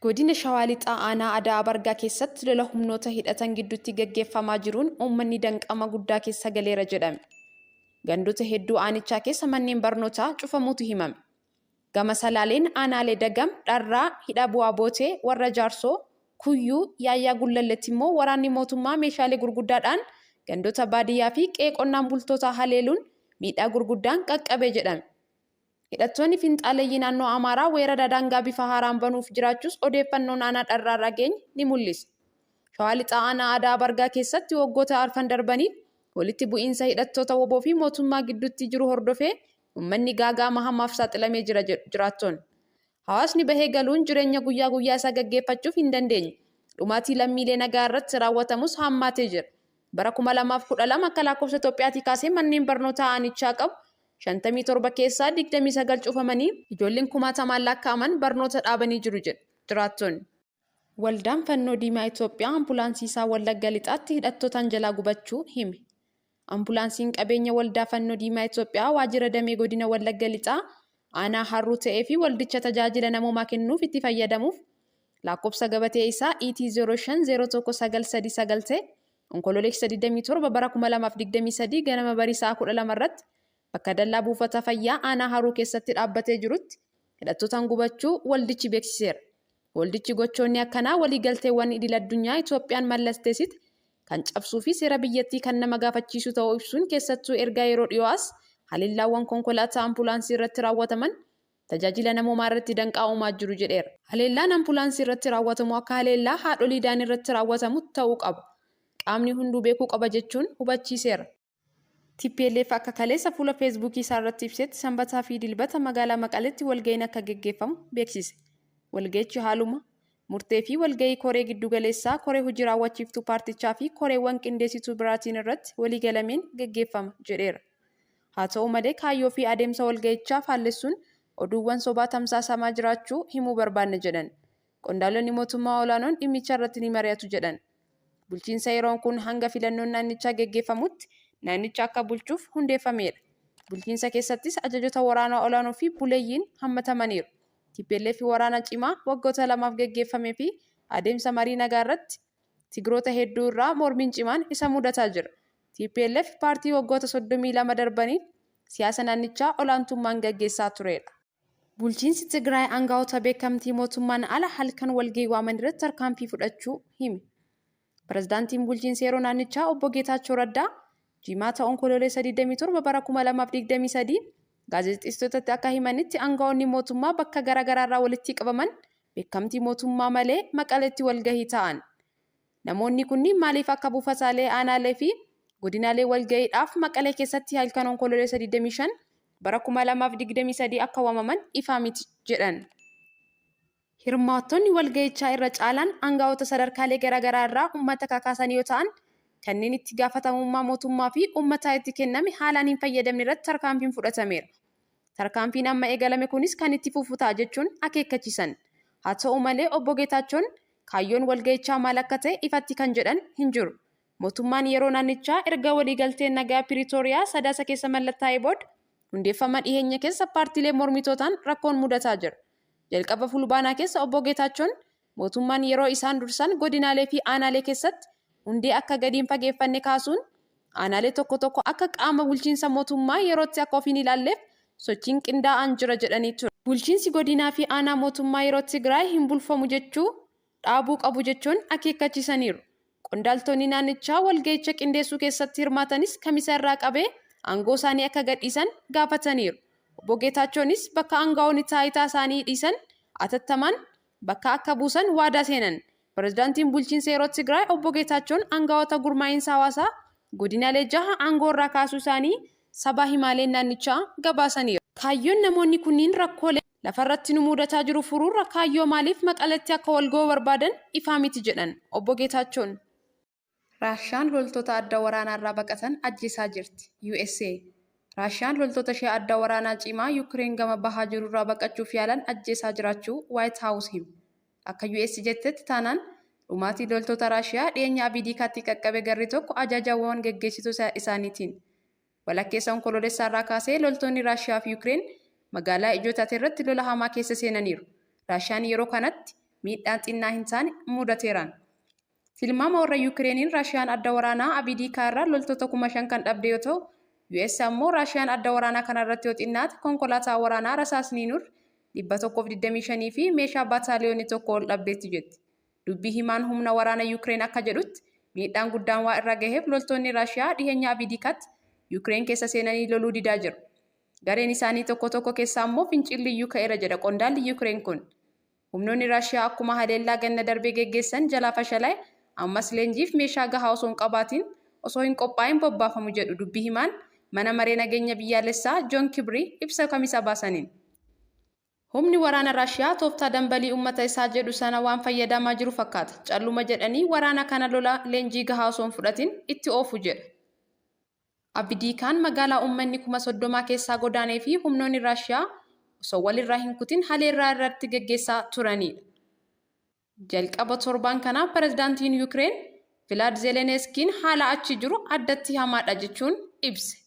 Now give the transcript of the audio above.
Godina Shawaa Lixaa Aanaa Adaa Bargaa keessatti lola humnoota hidhatan gidduutti gaggeeffamaa jiruun uummanni danqama guddaa keessa galeera jedhame. Gandoota hedduu aanichaa keessa manneen barnootaa cufamuutu himame. Gama Salaaleen aanaalee Dagam, Dharraa, Hidha Bu'aa Bootee, warra Jaarsoo, Kuyyuu, Yaayyaa Gullalleetti immoo waraanni mootummaa meeshaalee gurguddaadhaan gandoota baadiyyaa fi qe'ee qonnaan bultootaa haleeluun miidhaa gurguddaan qaqqabee jedhame. Hidhattoonni finxaaleeyyii naannoo Amaaraa weerara daangaa bifa haaraan banuuf jiraachuus odeeffannoon aanaa Dharraa geenye ni mul'isa. Shawaa Lixaa Aanaa Adaa Bargaa keessatti waggoota arfan darbaniif walitti bu'iinsa hidhattoota WBO fi mootummaa gidduutti jiru hordofee uummanni gaaga'ama hamaaf saaxilamee jira jiraattoonni. Hawaasni bahee galuun jireenya guyyaa guyyaa isaa gaggeeffachuuf hin dandeenye. Dhumaatii lammiilee nagaa irratti raawwatamus hammaatee jira. Bara 2012 akka lakkoofsa Itoophiyaatti kaasee manneen barnootaa aanichaa qabu 57 keessaa 29 cufamanii ijoolleen 1000 lakkaa'aman barnoota dhaabanii jiru jedhu jiraattonni. Waldaan Fannoo Diimaa Itoophiyaa ambulaansii isaa Wallagga Lixaatti hidhattootaan jalaa gubachuu hime. Ambulaansiin qabeenya Waldaa Fannoo Diimaa Itoophiyaa waajjira damee godina Wallagga Lixaa aanaa Harruu ta'ee fi waldicha tajaajila namoomaa kennuuf itti fayyadamuuf lakkoofsa gabatee isaa ET050193 ta'e onkololeessa 27 bara 2023 ganama barii sa'a 12 irratti bakka dallaa buufata fayyaa aanaa Harruu keessatti dhaabbatee jirutti hidhattootaan gubachuu waldichi beeksiseera. Waldichi gochoonni akkanaa waliigalteewwan idil-addunyaa Itoophiyaan mallatteessite kan cabsuu fi seera biyyattii kan nama gaafachiisu ta'uu ibsuun keessattuu erga yeroo dhiyoos haleellaawwan konkolaataa ambulaansii irratti raawwataman tajaajila namoomaa irratti danqaa uumaa jiru jedheera. Haleellaan ambulaansii irratti raawwatamu akka haleellaa haadholii daanii irratti raawwatamu ta'uu qaba. Qaamni hunduu beekuu qaba jechuun hubachiiseera. TPLF akka kaleessa fuula feesbuukii isaa irratti ibsetti sanbataa fi dilbata magaalaa Maqaleetti walga'iin akka gaggeeffamu beeksise. Walga'ichi haaluma murtee fi walga'ii koree giddugaleessaa, koree hojii raawwachiiftuu paartichaa fi koreewwan qindeessituu biraatiin irratti waliigalameen gaggeeffama jedheera. Haa ta'u malee kaayyoo fi adeemsa walga'ichaa faallessuun oduuwwan sobaa tamsaasamaa jiraachuu himuu barbaanne jedhan. Qondaalonni mootummaa olaanoon dhimmicha irratti ni mari'atu jedhan. Bulchiinsa yeroon kun hanga filannoon naannichaa gaggeeffamutti naannicha akka bulchuuf hundeeffameera. Bulchiinsa keessattis ajajoota waraanaa olaanoo fi buleeyyiin hammatamaniiru. TPLF waraana cimaa waggoota lamaaf gaggeeffamee fi adeemsa marii nagaa irratti Tigiroota hedduu irraa mormiin cimaan isa mudataa jira. TPLF paartii waggoota 32 darbaniif siyaasa naannichaa olaantummaan gaggeessaa turedha. Bulchiinsi Tigraay aangaa'ota beekamtii mootummaan ala halkan walga'ii waaman irratti tarkaanfii fudhachuu hime. Pirezidaantiin bulchiinsa yeroo naannichaa obbo Geetaachoo Raddaa jimaata onkololeessa 27 bara 2023 gaazexeessitootatti akka himanitti aangaa'onni mootummaa bakka garaagaraa irraa walitti qabaman beekamtii mootummaa malee Maqaleetti walgahii ta'an. Namoonni kunniin maaliif akka buufataalee aanaalee fi godinaalee walgahiidhaaf Maqalee keessatti halkan onkololeessa 25 bara 2023 akka waamaman ifaa miti jedhan. Hirmaattonni walgahichaa irra caalaan aangaa'ota sadarkaalee garaagaraa irraa uummata kakaasan yoo ta'an kanneen itti gaafatamummaa mootummaa fi uummataa itti kenname haalaan hin fayyadamne irratti tarkaanfiin fudhatameera. Tarkaanfiin amma eegalame kunis kan itti fufu ta'a jechuun akeekkachiisan. Haa ta'u malee obbo Geetaachoon kaayyoon walgahichaa maal akka ta'e ifatti kan jedhan hin jiru. Mootummaan yeroo naannichaa erga waliigalteen nagaa Piriitooriyaa sadaasa keessa mallattaa'ee booda hundeeffama dhiyeenya keessa paartiilee mormitootaan rakkoon mudataa jira. Jalqaba fulbaanaa keessa obbo Geetaachoon mootummaan yeroo isaan dursan godinaalee fi aanaalee keessatti hundee akka gadiin fageeffanne kaasuun aanaalee tokko tokko akka qaama bulchiinsa mootummaa yerootti akka ofiin ilaalleef sochiin qindaa'aan jira jedhanii ture. Bulchiinsi godinaa fi aanaa mootummaa yeroo Tigraay hin bulfamu jechuu dhaabuu qabu jechuun akeekkachiisaniiru. Qondaaltonni naannichaa walga'icha qindeessuu keessatti hirmaatanis kamisa irraa qabee aangoo isaanii akka gadhiisan gaafataniiru. Obbo Geetaachoonis bakka aangaa'onni taayitaa isaanii dhiisan atattamaan bakka akka buusan waadaa seenan. Pirezidaantiin bulchiinsa yeroo Tigraay obbo Geetaachoon aangaa'ota gurmaa'insa hawaasaa godinaalee 6 aangoo irraa kaasuu isaanii sabaa himaaleen naannichaa gabaasaniiru. Kaayyoon namoonni kunniin rakkoolee lafarratti nu mudataa jiru furuurra kaayyoo maaliif Maqaleetti akka walga'uu barbaadan ifaa miti jedhan obbo Geetaachoon. Raashiyaan loltoota adda waraanaa irraa baqatan ajjeesaa jirti. USA. Raashiyaan loltoota ishee adda waraanaa cimaa Yuukireen gama bahaa jiru irraa baqachuuf yaalan ajjeesaa jiraachuu White House hime. Akka US jettetti taanaan dhumaatii loltoota Raashiyaa dhiyeenya Abidiikaatti qaqqabe garri tokko ajajawwan gaggeessituu isaaniitiin. Walakkeessa onkololeessaa irraa kaasee loltoonni Raashiyaa fi Yuukireen magaalaa ijoo taate irratti lola hamaa keessa seenaniiru. Raashiyaan yeroo kanatti miidhaan xinnaa hin taane mudateeraan. Tilmaama warra Yukireeniin Raashiyaan adda waraanaa Abidiikaa irraa loltoota 5,000 kan dhabde yoo ta'u, US ammoo Raashiyaan adda waraanaa kanarratti yoo xinnaate konkolaataa waraanaa rasaasni nur 125 fi meeshaa baataaliyoonii tokko ol dhabdeetti jetti. Dubbii himaan humna waraana Yukireen akka jedhutti miidhaan guddaan waa irra gaheef loltoonni Raashiyaa dhiyeenya Abidiikaatti Yukireen keessa seenanii loluu didaa jiru. Gareen isaanii tokko tokko keessaa ammoo fincilli iyyuu ka'eera jedha qondaalli Yukireen kun. Humnoonni Raashiyaa akkuma haleellaa ganna darbee geggeessan jalaa fashalaa'e ammas leenjiif meeshaa gahaa osoo hin qabaatiin osoo hin qophaa'in bobbaafamu jedhu dubbii himaan mana maree nageenya biyyaalessaa Joon Kibrii ibsa kamisa baasaniin. Humni waraana Raashiyaa tooftaa dambalii uummata isaa jedhu sana waan fayyadamaa jiru fakkaata. Calluma jedhanii waraana kana lola leenjii gahaa osoo hin fudhatin itti oofu jedha. Abidiikaan magaalaa uummanni 30,000 keessaa godaanee fi humnoonni Raashiyaa osoo walirraa hin kutin haleellaa irratti geggeessaa turanidha. Jalqaba torbaan kanaa pirezidaantiin Yukireen Vilaad Zeeleneskiin haala achi jiru addatti hamaadha jechuun ibse.